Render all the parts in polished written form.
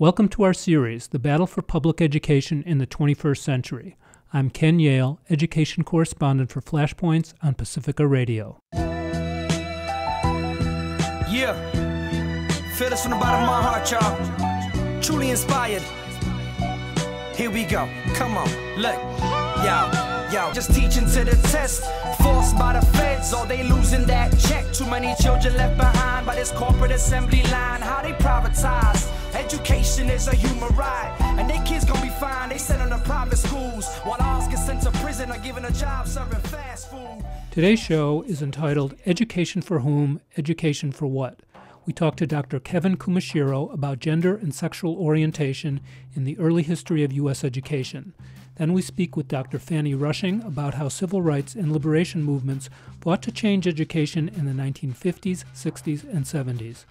Welcome to our series, The Battle for Public Education in the 21st Century. I'm Ken Yale, education correspondent for Flashpoints on Pacifica Radio. Yeah, feel this from the bottom of my heart, y'all. Truly inspired. Here we go, come on, look, yo, just teaching to the test. Forced by the feds, or they losing that check. Too many children left behind by this corporate assembly line. How they privatize education is a human right, and they kids gonna be fine. They send them to private schools, while ours get sent to prison or given a job serving fast food. Today's show is entitled Education for Whom, Education for What? We talk to Dr. Kevin Kumashiro about gender and sexual orientation in the early history of U.S. education. Then we speak with Dr. Fanny Rushing about how civil rights and liberation movements fought to change education in the 1950s, 60s, and 70s.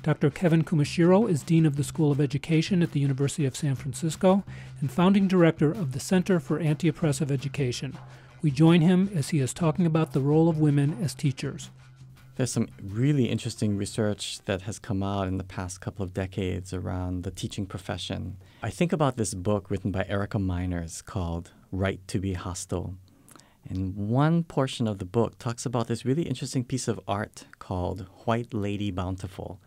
Dr. Kevin Kumashiro is Dean of the School of Education at the University of San Francisco and founding director of the Center for Anti-Oppressive Education. We join him as he is talking about the role of women as teachers. There's some really interesting research that has come out in the past couple of decades around the teaching profession. I think about this book written by Erica Miners called Right to be Hostile. And one portion of the book talks about this really interesting piece of art called White Lady Bountiful.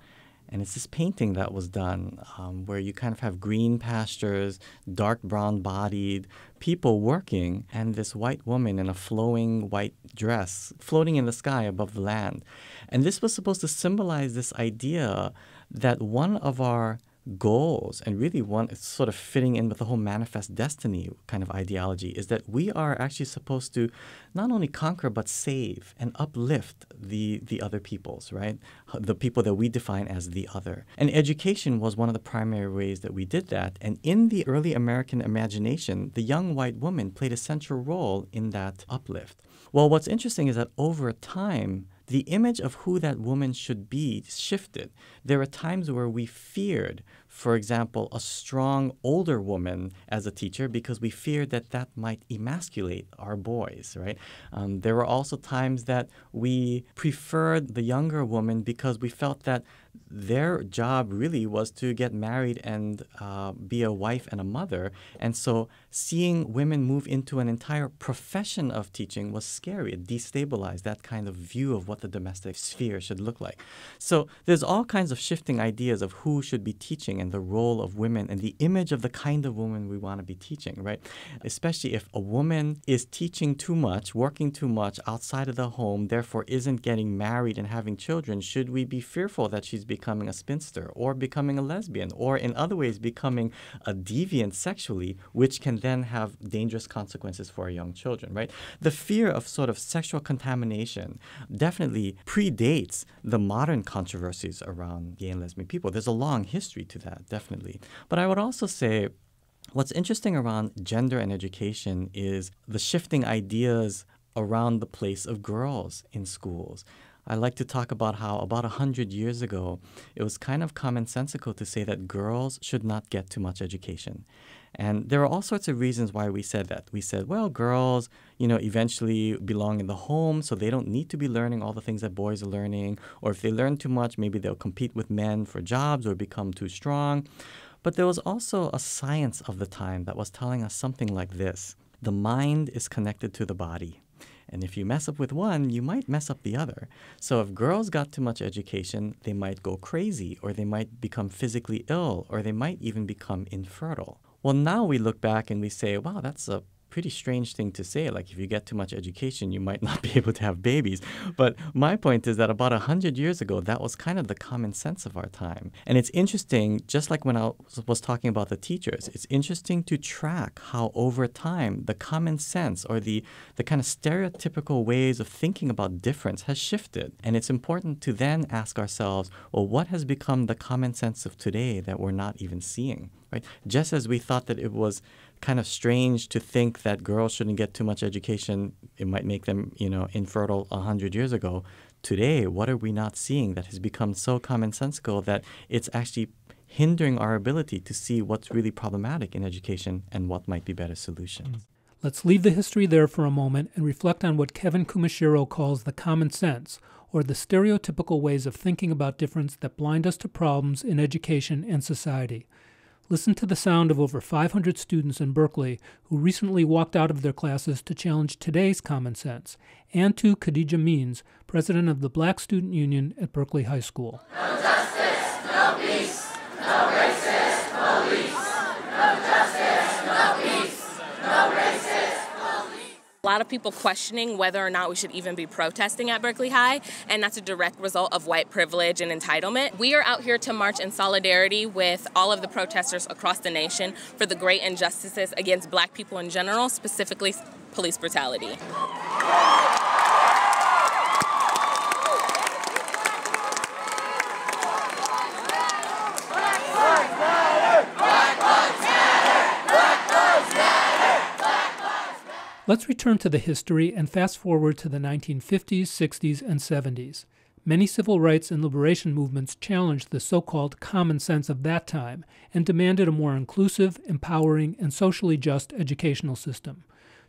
And it's this painting that was done where you kind of have green pastures, dark brown-bodied people working, and this white woman in a flowing white dress floating in the sky above the land. And this was supposed to symbolize this idea that one of our goals, and really one is sort of fitting in with the whole manifest destiny kind of ideology, is that we are actually supposed to not only conquer but save and uplift the other peoples, right? The people that we define as the other. And education was one of the primary ways that we did that. And in the early American imagination, the young white woman played a central role in that uplift. Well, what's interesting is that over time, the image of who that woman should be shifted. There are times where we feared, for example, a strong older woman as a teacher because we feared that that might emasculate our boys, right? There were also times that we preferred the younger woman because we felt that their job really was to get married and be a wife and a mother. And so seeing women move into an entire profession of teaching was scary. It destabilized that kind of view of what the domestic sphere should look like. So there's all kinds of shifting ideas of who should be teaching and the role of women and the image of the kind of woman we want to be teaching, right? Especially if a woman is teaching too much, working too much outside of the home, therefore isn't getting married and having children, should we be fearful that she's becoming a spinster or becoming a lesbian or in other ways becoming a deviant sexually, which can then have dangerous consequences for our young children, right? The fear of sort of sexual contamination definitely predates the modern controversies around gay and lesbian people. There's a long history to that, definitely. But I would also say what's interesting around gender and education is the shifting ideas around the place of girls in schools. I like to talk about how about 100 years ago, it was kind of commonsensical to say that girls should not get too much education. And there are all sorts of reasons why we said that. We said, well, girls, eventually belong in the home, so they don't need to be learning all the things that boys are learning. Or if they learn too much, maybe they'll compete with men for jobs or become too strong. But there was also a science of the time that was telling us something like this. The mind is connected to the body. And if you mess up with one, you might mess up the other. So if girls got too much education, they might go crazy, or they might become physically ill, or they might even become infertile. Well, now we look back and we say, wow, that's a pretty strange thing to say. Like, if you get too much education, you might not be able to have babies. But my point is that about 100 years ago, that was kind of the common sense of our time. And it's interesting, just like when I was talking about the teachers, it's interesting to track how over time the common sense or the kind of stereotypical ways of thinking about difference has shifted. And it's important to then ask ourselves, well, what has become the common sense of today that we're not even seeing? Right? Just as we thought that it was kind of strange to think that girls shouldn't get too much education, it might make them, infertile 100 years ago. Today, what are we not seeing that has become so commonsensical that it's actually hindering our ability to see what's really problematic in education and what might be better solutions? Let's leave the history there for a moment and reflect on what Kevin Kumashiro calls the common sense, or the stereotypical ways of thinking about difference that blind us to problems in education and society. Listen to the sound of over 500 students in Berkeley who recently walked out of their classes to challenge today's common sense, and to Khadija Means, president of the Black Student Union at Berkeley High School. No justice, no peace, no racist police. No justice, no peace, no racist police. A lot of people questioning whether or not we should even be protesting at Berkeley High, and that's a direct result of white privilege and entitlement. We are out here to march in solidarity with all of the protesters across the nation for the great injustices against Black people in general, specifically police brutality. Let's return to the history and fast forward to the 1950s, 60s, and 70s. Many civil rights and liberation movements challenged the so-called common sense of that time and demanded a more inclusive, empowering, and socially just educational system.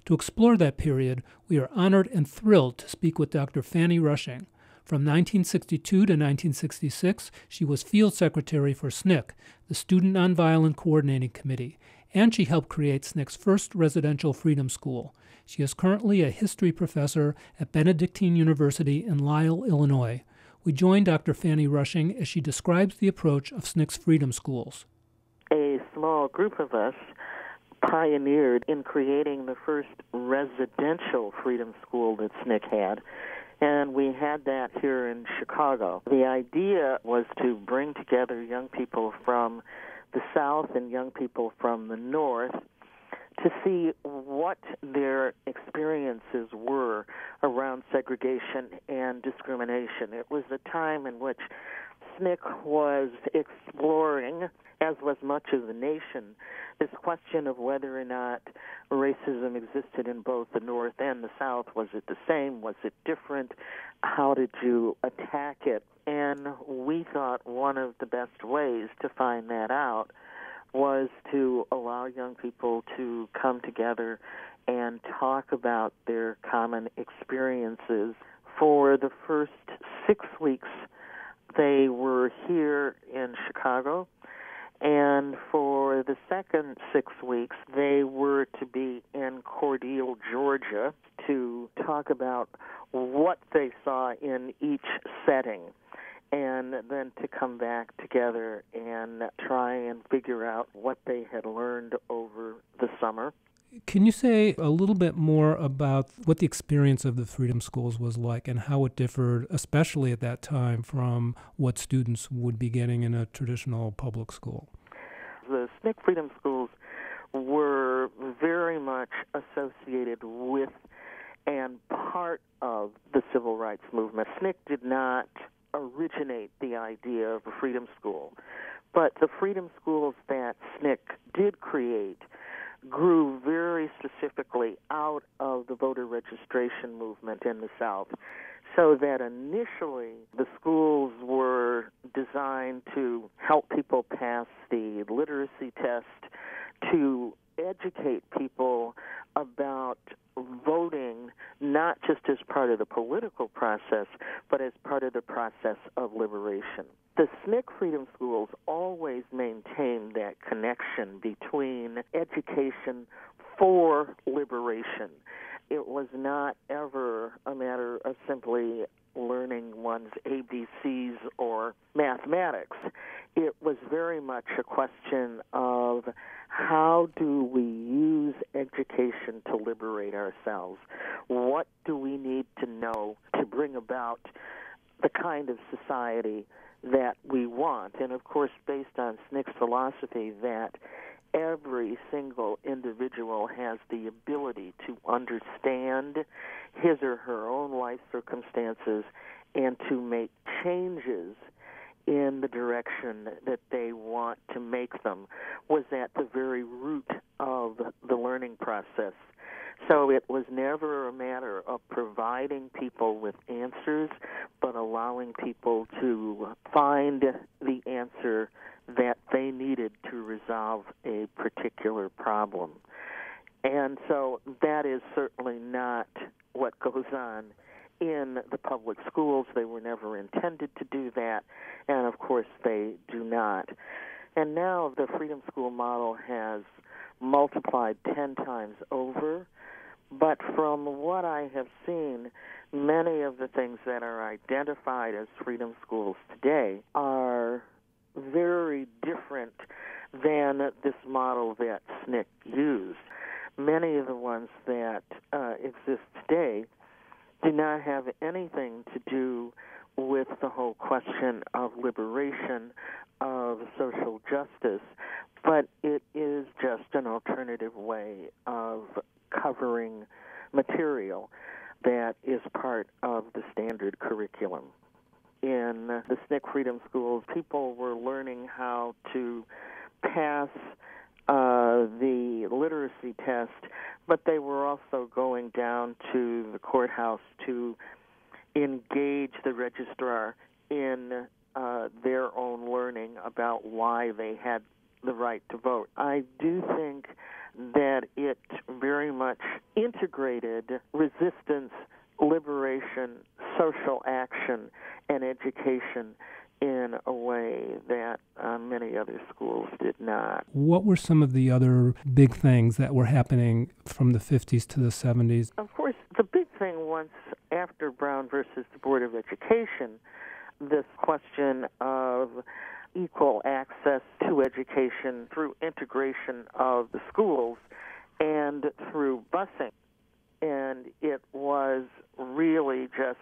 To explore that period, we are honored and thrilled to speak with Dr. Fanny Rushing. From 1962 to 1966, she was field secretary for SNCC, the Student Nonviolent Coordinating Committee, and she helped create SNCC's first residential freedom school. She is currently a history professor at Benedictine University in Lisle, Illinois. We join Dr. Fanny Rushing as she describes the approach of SNCC's freedom schools. A small group of us pioneered in creating the first residential freedom school that SNCC had, and we had that here in Chicago. The idea was to bring together young people from the South and young people from the North to see what their experiences were around segregation and discrimination. It was a time in which SNCC was exploring, as was much of the nation, this question of whether or not racism existed in both the North and the South. Was it the same? Was it different? How did you attack it? And we thought one of the best ways to find that out was to allow young people to come together and talk about their common experiences. For the first 6 weeks, they were here in Chicago, and for the second 6 weeks, they were to be in Cordele, Georgia, to talk about what they saw in each setting, and then to come back together and try and figure out what they had learned over the summer. Can you say a little bit more about what the experience of the freedom schools was like and how it differed, especially at that time, from what students would be getting in a traditional public school? The SNCC freedom schools were very much associated with and part of the civil rights movement. SNCC did not originate the idea of a freedom school, but the freedom schools that SNCC did create grew very specifically out of the voter registration movement in the South, so that initially the schools were designed to help people pass the literacy test, to educate people about voting not just as part of the political process, but as part of the process of liberation. The SNCC freedom schools always maintained that connection between education for liberation. It was not ever a matter of simply learning one's ABCs or mathematics. It was very much a question of how do we use education to liberate ourselves? What do we need to know to bring about the kind of society that we want? And of course, based on Snicks' philosophy that every single individual has the ability to understand his or her own life circumstances and to make changes in the direction that they want to make them, was at the very root of the learning process. So it was never a matter of providing people with answers, but allowing people to find the answer that they needed to resolve a particular problem. And so that is certainly not what goes on in the public schools. They were never intended to do that, and of course they do not. And now the Freedom School model has multiplied 10 times over. But from what I have seen, many of the things that are identified as freedom schools today are very different than this model that Snicks used. Many of the ones that exist today do not have anything to do with the whole question of liberation, of social justice, but it is just an alternative way of covering material that is part of the standard curriculum. In the SNCC Freedom Schools, people were learning how to pass the literacy test, but they were also going down to the courthouse to engage the registrar in their own learning about why they had the right to vote. I do think that it very much integrated resistance, liberation, social action, and education in a way that many other schools did not. What were some of the other big things that were happening from the 50s to the 70s? Of course, the big thing once after Brown versus the Board of Education, this question of equal access to education through integration of the schools and through busing. And it was really just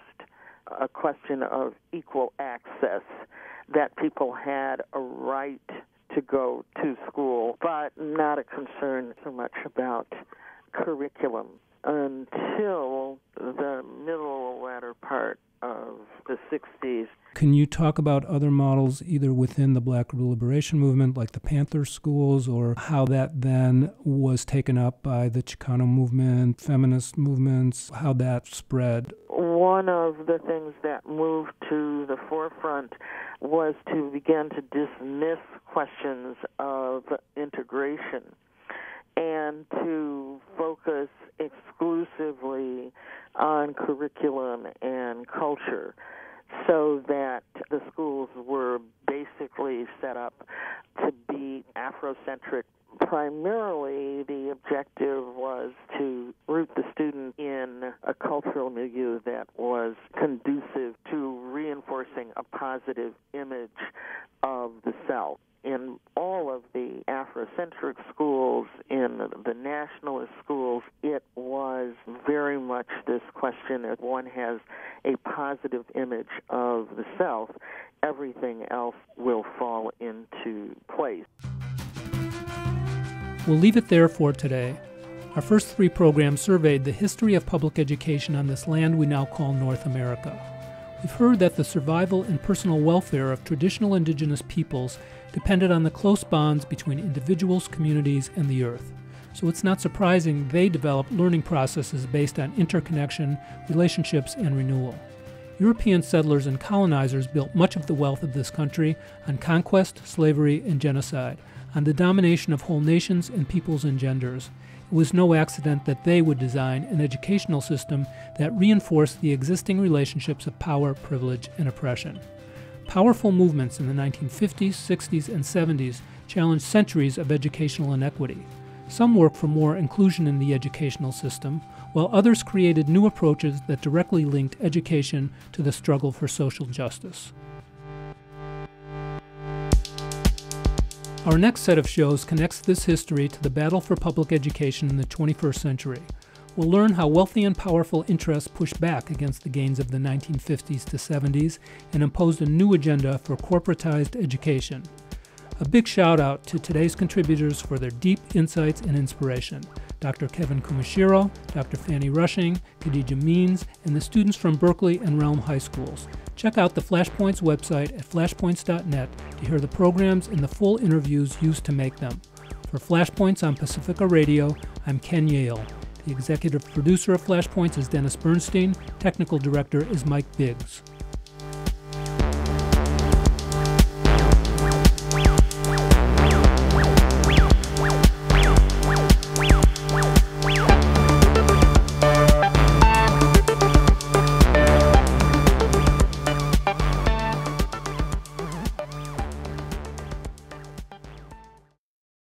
a question of equal access, that people had a right to go to school, but not a concern so much about curriculum until the middle or latter part of the 60s. Can you talk about other models either within the Black liberation movement, like the Panther schools, or how that then was taken up by the Chicano movement, feminist movements, how that spread? One of the things that moved to the forefront was to begin to dismiss questions of integration and to focus exclusively on curriculum and culture, so that the schools were basically set up to be Afrocentric. Primarily, the objective was to root the student in a cultural milieu that was conducive to reinforcing a positive image of the self. In all of the Afrocentric schools, in the nationalist schools, it was very much this question: if one has a positive image of the self, everything else will fall into place. We'll leave it there for today. Our first three programs surveyed the history of public education on this land we now call North America. We've heard that the survival and personal welfare of traditional indigenous peoples depended on the close bonds between individuals, communities, and the earth. So it's not surprising they developed learning processes based on interconnection, relationships, and renewal. European settlers and colonizers built much of the wealth of this country on conquest, slavery, and genocide, on the domination of whole nations and peoples and genders. It was no accident that they would design an educational system that reinforced the existing relationships of power, privilege, and oppression. Powerful movements in the 1950s, 60s, and 70s challenged centuries of educational inequity. Some worked for more inclusion in the educational system, while others created new approaches that directly linked education to the struggle for social justice. Our next set of shows connects this history to the battle for public education in the 21st century. We'll learn how wealthy and powerful interests pushed back against the gains of the 1950s to 70s and imposed a new agenda for corporatized education. A big shout out to today's contributors for their deep insights and inspiration: Dr. Kevin Kumashiro, Dr. Fanny Rushing, Khadija Means, and the students from Berkeley and Realm High Schools. Check out the Flashpoints website at flashpoints.net to hear the programs and the full interviews used to make them. For Flashpoints on Pacifica Radio, I'm Ken Yale. The executive producer of Flashpoints is Dennis Bernstein. Technical director is Mike Biggz.